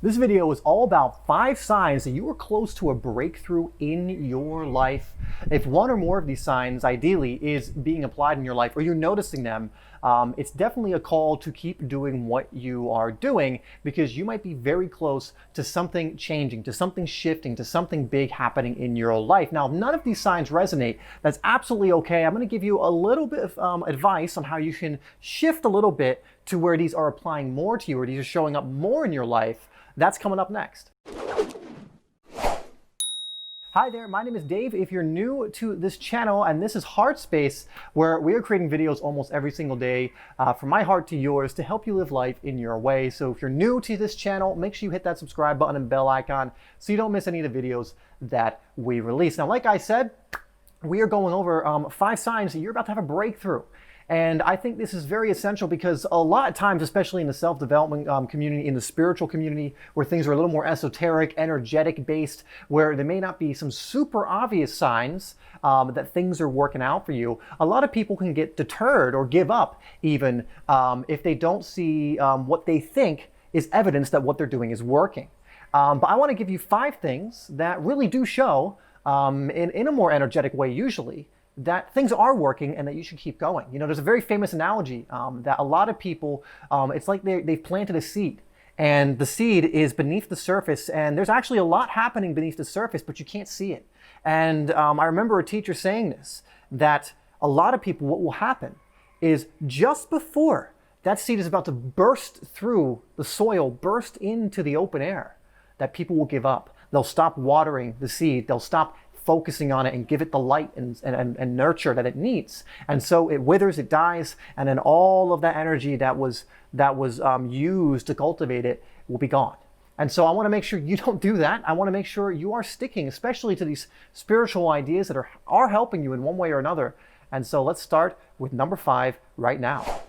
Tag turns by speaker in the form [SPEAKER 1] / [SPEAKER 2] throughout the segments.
[SPEAKER 1] This video is all about 5 signs that you are close to a breakthrough in your life. If one or more of these signs, ideally, is being applied in your life or you're noticing them, it's definitely a call to keep doing what you are doing, because you might be very close to something changing, to something shifting, to something big happening in your life. Now, if none of these signs resonate, that's absolutely okay. I'm going to give you a little bit of advice on how you can shift a little bit to where these are applying more to you, or these are showing up more in your life. That's coming up next. Hi there, my name is Dave. If you're new to this channel, and this is HeartSpace, where we are creating videos almost every single day from my heart to yours to help you live life in your way. So if you're new to this channel, make sure you hit that subscribe button and bell icon so you don't miss any of the videos that we release. Now, like I said, we are going over 5 signs that you're about to have a breakthrough. And I think this is very essential because a lot of times, especially in the self-development community, in the spiritual community, where things are a little more esoteric, energetic based, where there may not be some super obvious signs that things are working out for you, a lot of people can get deterred or give up even if they don't see what they think is evidence that what they're doing is working. But I want to give you 5 things that really do show in a more energetic way usually, that things are working and that you should keep going. You know, there's a very famous analogy that a lot of people, it's like they've planted a seed, and the seed is beneath the surface, and there's actually a lot happening beneath the surface, but you can't see it. And I remember a teacher saying this, that a lot of people, what will happen is just before that seed is about to burst through the soil, burst into the open air, that people will give up. They'll stop watering the seed. They'll stop focusing on it and give it the light and nurture that it needs. And so it withers, it dies, and then all of that energy that was used to cultivate it will be gone. And so I want to make sure you don't do that. I want to make sure you are sticking, especially to these spiritual ideas that are helping you in one way or another. And so let's start with number 5 right now.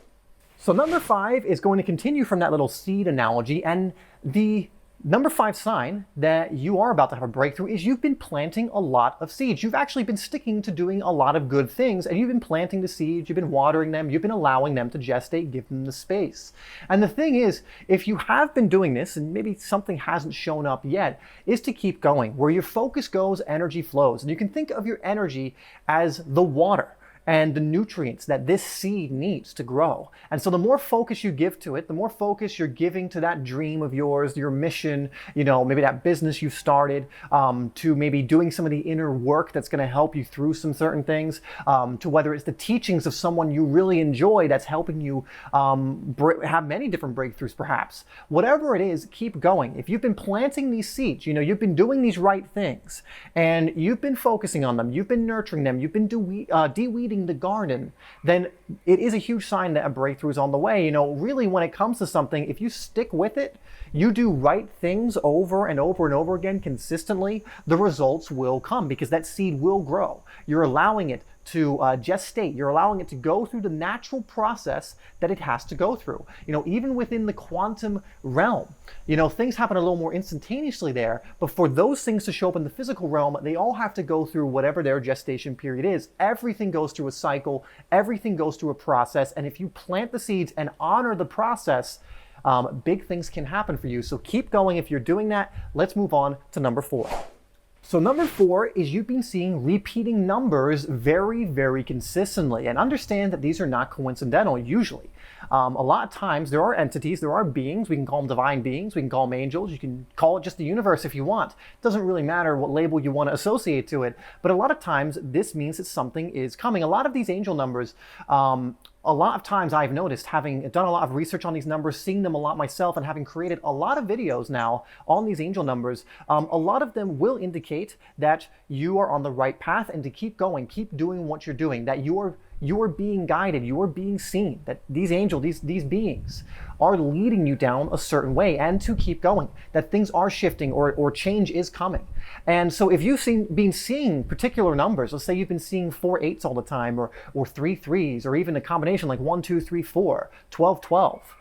[SPEAKER 1] So number 5 is going to continue from that little seed analogy, and the number 5 sign that you are about to have a breakthrough is you've been planting a lot of seeds. You've actually been sticking to doing a lot of good things, and you've been planting the seeds, you've been watering them, you've been allowing them to gestate, give them the space. And the thing is, if you have been doing this, and maybe something hasn't shown up yet, is to keep going. Where your focus goes, energy flows. And you can think of your energy as the water and the nutrients that this seed needs to grow. And so the more focus you give to it, the more focus you're giving to that dream of yours, your mission, you know, maybe that business you started, to maybe doing some of the inner work that's gonna help you through some certain things, to whether it's the teachings of someone you really enjoy that's helping you have many different breakthroughs perhaps. Whatever it is, keep going. If you've been planting these seeds, you know, you've been doing these right things, and you've been focusing on them, you've been nurturing them, you've been de-weeding the garden, then it is a huge sign that a breakthrough is on the way. You know, really, when it comes to something, if you stick with it, you do right things over and over and over again consistently, the results will come, because that seed will grow. You're allowing it to gestate. You're allowing it to go through the natural process that it has to go through. You know, even within the quantum realm, you know, things happen a little more instantaneously there, but for those things to show up in the physical realm, they all have to go through whatever their gestation period is. Everything goes through a cycle, everything goes through a process, and if you plant the seeds and honor the process, big things can happen for you. So keep going if you're doing that. Let's move on to number 4. So number 4 is you've been seeing repeating numbers very, very consistently. And understand that these are not coincidental usually. A lot of times there are entities, there are beings, we can call them divine beings, we can call them angels, you can call it just the universe if you want. It doesn't really matter what label you want to associate to it. But a lot of times this means that something is coming. A lot of these angel numbers, a lot of times I've noticed, having done a lot of research on these numbers, seeing them a lot myself, and having created a lot of videos now on these angel numbers, a lot of them will indicate that you are on the right path and to keep going, keep doing what you're doing, that you are being guided, you are being seen, that these angels, these beings are leading you down a certain way, and to keep going, that things are shifting or change is coming. And so if you've been seeing particular numbers, let's say you've been seeing 4 8s all the time, or 3 3s, or even a combination like 1 2 3 4, 12 12,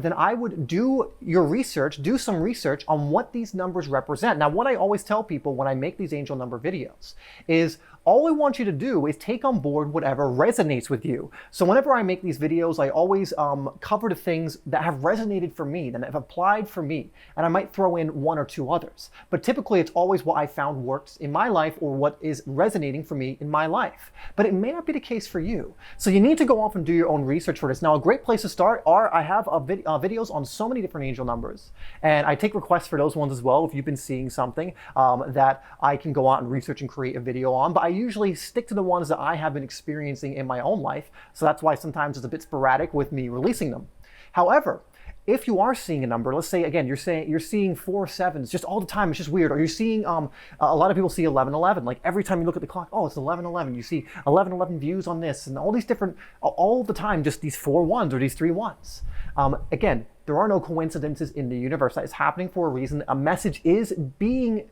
[SPEAKER 1] then I would do your research, do some research on what these numbers represent. Now, what I always tell people when I make these angel number videos is, all I want you to do is take on board whatever resonates with you. So whenever I make these videos, I always cover the things that have resonated for me, that have applied for me, and I might throw in one or two others. But typically it's always what I found works in my life or what is resonating for me in my life. But it may not be the case for you. So you need to go off and do your own research for this. Now, a great place to start are, I have videos on so many different angel numbers, and I take requests for those ones as well. If you've been seeing something that I can go out and research and create a video on, but I usually stick to the ones that I have been experiencing in my own life. So that's why sometimes it's a bit sporadic with me releasing them. However, if you are seeing a number, let's say again, you're seeing 4 7s just all the time, it's just weird. Or you're seeing, a lot of people see 1111. Like every time you look at the clock, oh, it's 1111. You see 1111 views on this, and all these different, all the time, just these 4 1s or these 3 1s. Again, there are no coincidences in the universe. That is happening for a reason. A message is being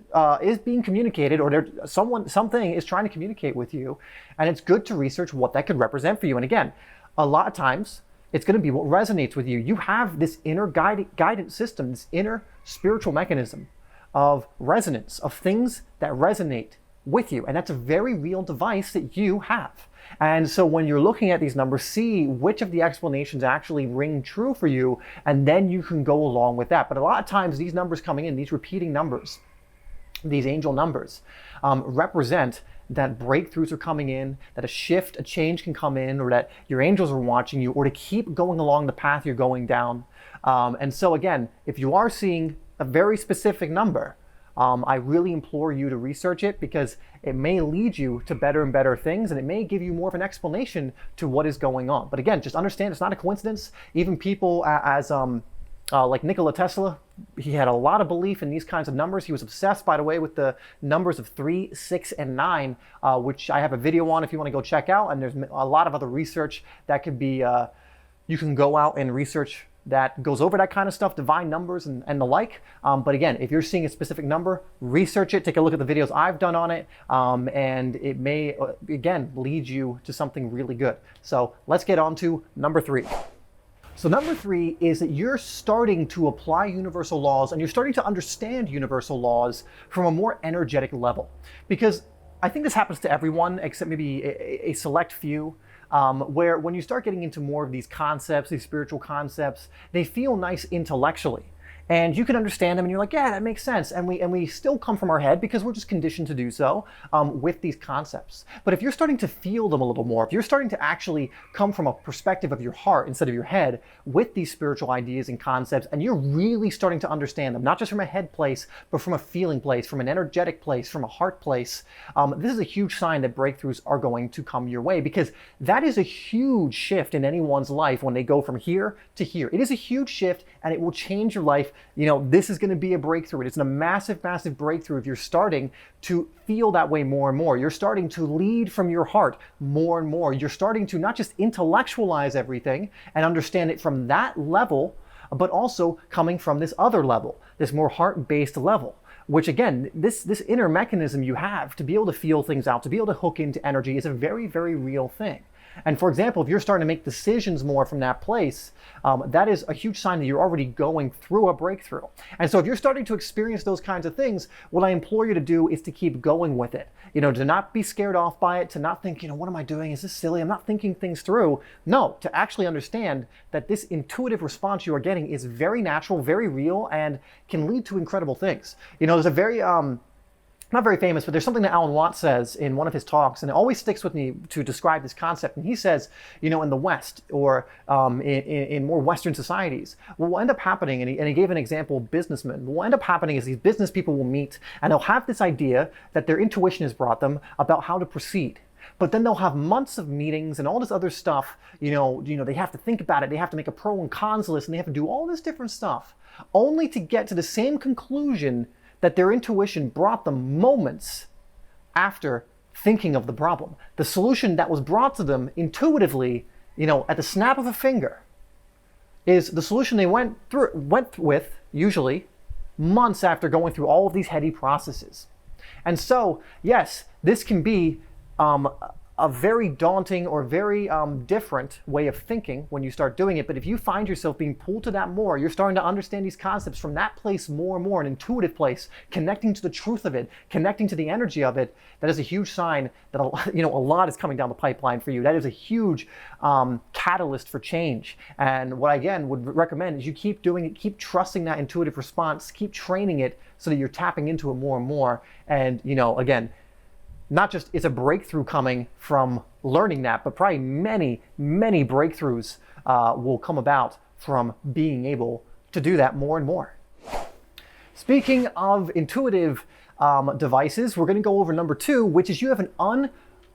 [SPEAKER 1] communicated, or something is trying to communicate with you, and it's good to research what that could represent for you. And again, a lot of times, it's going to be what resonates with you. You have this inner guidance system, this inner spiritual mechanism of resonance, of things that resonate with you. And that's a very real device that you have. And so when you're looking at these numbers, see which of the explanations actually ring true for you, and then you can go along with that. But a lot of times these numbers coming in, these repeating numbers, these angel numbers, represent that breakthroughs are coming in, that a shift, a change can come in, or that your angels are watching you, or to keep going along the path you're going down. And so again, if you are seeing a very specific number, I really implore you to research it, because it may lead you to better and better things, and it may give you more of an explanation to what is going on. But again, just understand it's not a coincidence. Even people like Nikola Tesla, he had a lot of belief in these kinds of numbers. He was obsessed, by the way, with the numbers of 3, 6, and 9, which I have a video on if you want to go check out. And there's a lot of other research that could be, you can go out and research that goes over that kind of stuff, divine numbers and the like. But again, if you're seeing a specific number, research it, take a look at the videos I've done on it, and it may, again, lead you to something really good. So let's get on to number 3. So number 3 is that you're starting to apply universal laws, and you're starting to understand universal laws from a more energetic level. Because I think this happens to everyone, except maybe a select few, where when you start getting into more of these concepts, these spiritual concepts, they feel nice intellectually. And you can understand them, and you're like, yeah, that makes sense. And we still come from our head, because we're just conditioned to do so with these concepts. But if you're starting to feel them a little more, if you're starting to actually come from a perspective of your heart instead of your head with these spiritual ideas and concepts, and you're really starting to understand them, not just from a head place, but from a feeling place, from an energetic place, from a heart place, this is a huge sign that breakthroughs are going to come your way, because that is a huge shift in anyone's life when they go from here to here. It is a huge shift, and it will change your life. You know, this is going to be a breakthrough. It's a massive, massive breakthrough if you're starting to feel that way more and more. You're starting to lead from your heart more and more. You're starting to not just intellectualize everything and understand it from that level, but also coming from this other level, this more heart-based level. Which again, this inner mechanism you have to be able to feel things out, to be able to hook into energy, is a very, very real thing. And for example, if you're starting to make decisions more from that place, that is a huge sign that you're already going through a breakthrough. And so if you're starting to experience those kinds of things, what I implore you to do is to keep going with it. You know, to not be scared off by it, to not think, you know, what am I doing? Is this silly? I'm not thinking things through. No, to actually understand that this intuitive response you are getting is very natural, very real, and can lead to incredible things. You know, there's a very, not very famous, but there's something that Alan Watts says in one of his talks, and it always sticks with me to describe this concept. And he says, you know, in the West, or in more Western societies, what will end up happening, and he gave an example of businessmen, what will end up happening is these business people will meet, and they'll have this idea that their intuition has brought them about how to proceed. But then they'll have months of meetings and all this other stuff, you know, they have to think about it, they have to make a pro and cons list, and they have to do all this different stuff, only to get to the same conclusion that their intuition brought them moments after thinking of the problem. The solution that was brought to them intuitively, you know, at the snap of a finger, is the solution they went with, usually, months after going through all of these heady processes. And so, yes, this can be a very daunting or very different way of thinking when you start doing it. But if you find yourself being pulled to that more, you're starting to understand these concepts from that place more and more, an intuitive place, connecting to the truth of it, connecting to the energy of it, that is a huge sign that a lot is coming down the pipeline for you. That is a huge catalyst for change. And what I, again, would recommend is you keep doing it, keep trusting that intuitive response, keep training it so that you're tapping into it more and more. And, again, not just it's a breakthrough coming from learning that, but probably many, many breakthroughs will come about from being able to do that more and more. Speaking of intuitive devices, we're going to go over number 2, which is you have an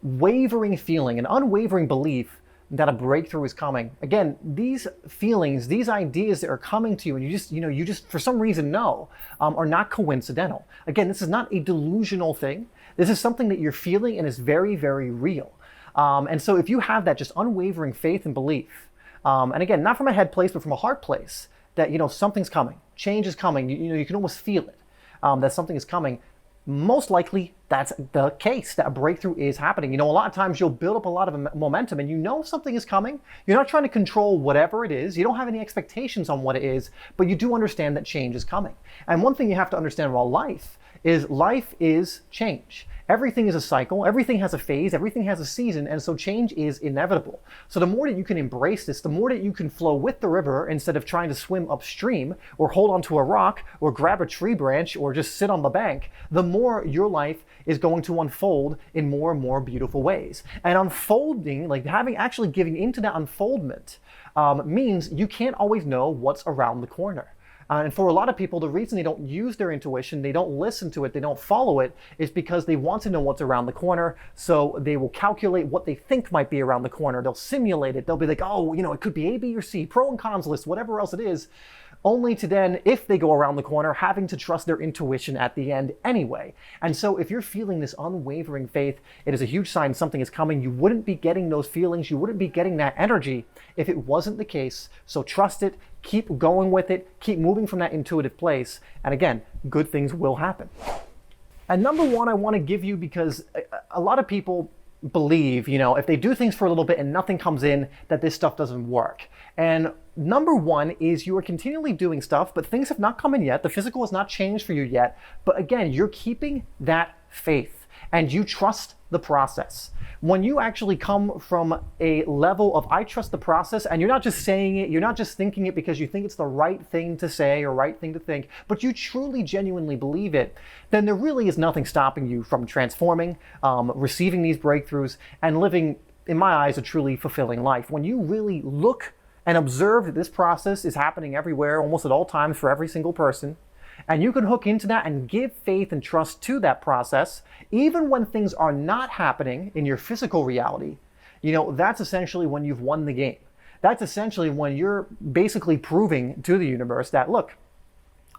[SPEAKER 1] unwavering feeling, an unwavering belief that a breakthrough is coming. Again, these feelings, these ideas that are coming to you, and you just for some reason know, are not coincidental. Again, this is not a delusional thing. This is something that you're feeling and is very, very real. And so if you have that just unwavering faith and belief, and again, not from a head place, but from a heart place, that something's coming, change is coming, you can almost feel it, that something is coming, most likely that's the case, that a breakthrough is happening. A lot of times you'll build up a lot of momentum and something is coming. You're not trying to control whatever it is. You don't have any expectations on what it is, but you do understand that change is coming. And one thing you have to understand about life is change. Everything is a cycle, everything has a phase, everything has a season, and so change is inevitable. So the more that you can embrace this, the more that you can flow with the river instead of trying to swim upstream or hold onto a rock or grab a tree branch or just sit on the bank, the more your life is going to unfold in more and more beautiful ways. And unfolding, actually giving into that unfoldment, means you can't always know what's around the corner. And for a lot of people, the reason they don't use their intuition, they don't listen to it, they don't follow it, is because they want to know what's around the corner. So they will calculate what they think might be around the corner. They'll simulate it. They'll be like, oh, it could be A, B, or C, pro and cons list, whatever else it is. Only to then, if they go around the corner, having to trust their intuition at the end anyway. And so if you're feeling this unwavering faith, it is a huge sign something is coming. You wouldn't be getting those feelings, you wouldn't be getting that energy if it wasn't the case. So trust it, keep going with it, keep moving from that intuitive place, and again, good things will happen. And number 1, I want to give you, because a lot of people believe, if they do things for a little bit and nothing comes in, that this stuff doesn't work. And number 1 is you are continually doing stuff, but things have not come in yet. The physical has not changed for you yet. But again, you're keeping that faith and you trust the process. When you actually come from a level of I trust the process, and you're not just saying it, you're not just thinking it because you think it's the right thing to say or right thing to think, but you truly genuinely believe it, then there really is nothing stopping you from transforming, receiving these breakthroughs, and living, in my eyes, a truly fulfilling life. When you really look and observe that this process is happening everywhere, almost at all times for every single person, and you can hook into that and give faith and trust to that process, even when things are not happening in your physical reality, that's essentially when you've won the game. That's essentially when you're basically proving to the universe that, look,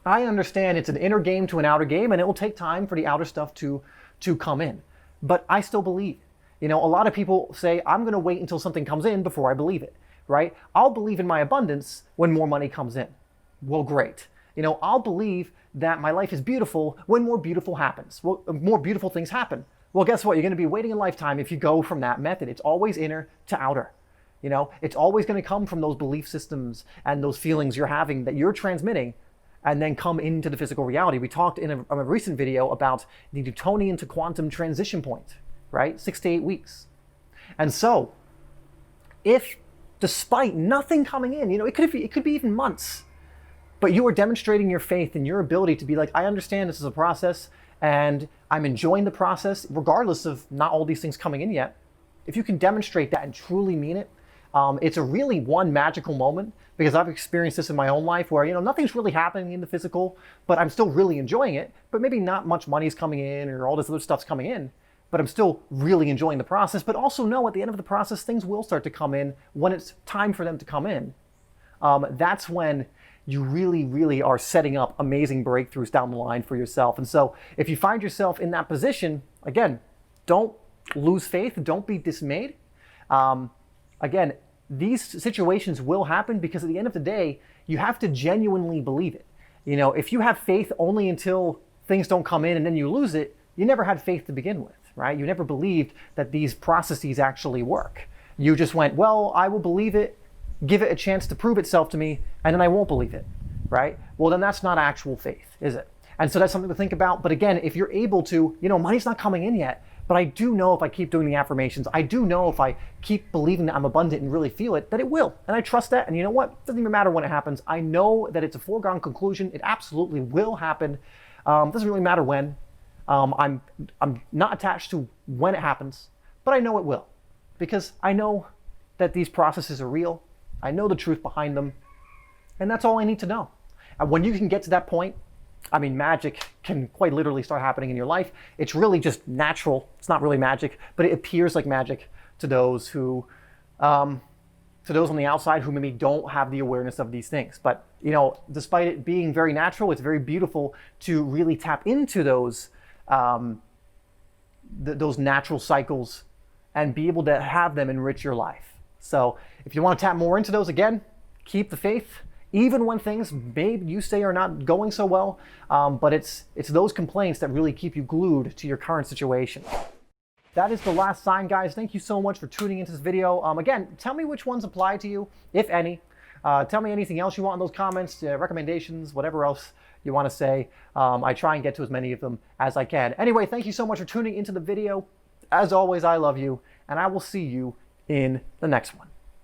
[SPEAKER 1] I understand it's an inner game to an outer game, and it will take time for the outer stuff to come in. But I still believe. A lot of people say, I'm going to wait until something comes in before I believe it, right? I'll believe in my abundance when more money comes in. Well, great. I'll believe that my life is beautiful when more beautiful happens. Well, more beautiful things happen. Well, guess what? You're going to be waiting a lifetime if you go from that method. It's always inner to outer. It's always going to come from those belief systems and those feelings you're having that you're transmitting, and then come into the physical reality. We talked in a recent video about the Newtonian to quantum transition point, right? 6 to 8 weeks. And so, if despite nothing coming in, it could be even months, but you are demonstrating your faith and your ability to be like, I understand this is a process and I'm enjoying the process regardless of not all these things coming in yet. If you can demonstrate that and truly mean it, it's a really one magical moment, because I've experienced this in my own life where, nothing's really happening in the physical, but I'm still really enjoying it, but maybe not much money's coming in or all this other stuff's coming in, but I'm still really enjoying the process. But also know at the end of the process, things will start to come in when it's time for them to come in. That's when you really, really are setting up amazing breakthroughs down the line for yourself. And so if you find yourself in that position, again, don't lose faith. Don't be dismayed. Again, these situations will happen because at the end of the day, you have to genuinely believe it. If you have faith only until things don't come in and then you lose it, you never had faith to begin with. right? You never believed that these processes actually work. You just went, well, I will believe it, give it a chance to prove itself to me, and then I won't believe it, right? Well, then that's not actual faith, is it? And so that's something to think about. But again, if you're able to, money's not coming in yet, but I do know if I keep doing the affirmations, I do know if I keep believing that I'm abundant and really feel it, that it will. And I trust that. And you know what? It doesn't even matter when it happens. I know that it's a foregone conclusion. It absolutely will happen. Doesn't really matter when. I'm not attached to when it happens, but I know it will, because I know that these processes are real. I know the truth behind them, and that's all I need to know. And when you can get to that point, magic can quite literally start happening in your life. It's really just natural. It's not really magic, but it appears like magic to those who, to those on the outside who maybe don't have the awareness of these things. But despite it being very natural, it's very beautiful to really tap into those natural cycles and be able to have them enrich your life. So if you want to tap more into those, again, keep the faith. Even when things maybe you say are not going so well, but it's those complaints that really keep you glued to your current situation. That is the last sign, guys. Thank you so much for tuning into this video. Again, tell me which ones apply to you, if any. Tell me anything else you want in those comments, recommendations, whatever else you want to say. I try and get to as many of them as I can. Anyway, thank you so much for tuning into the video. As always, I love you, and I will see you in the next one.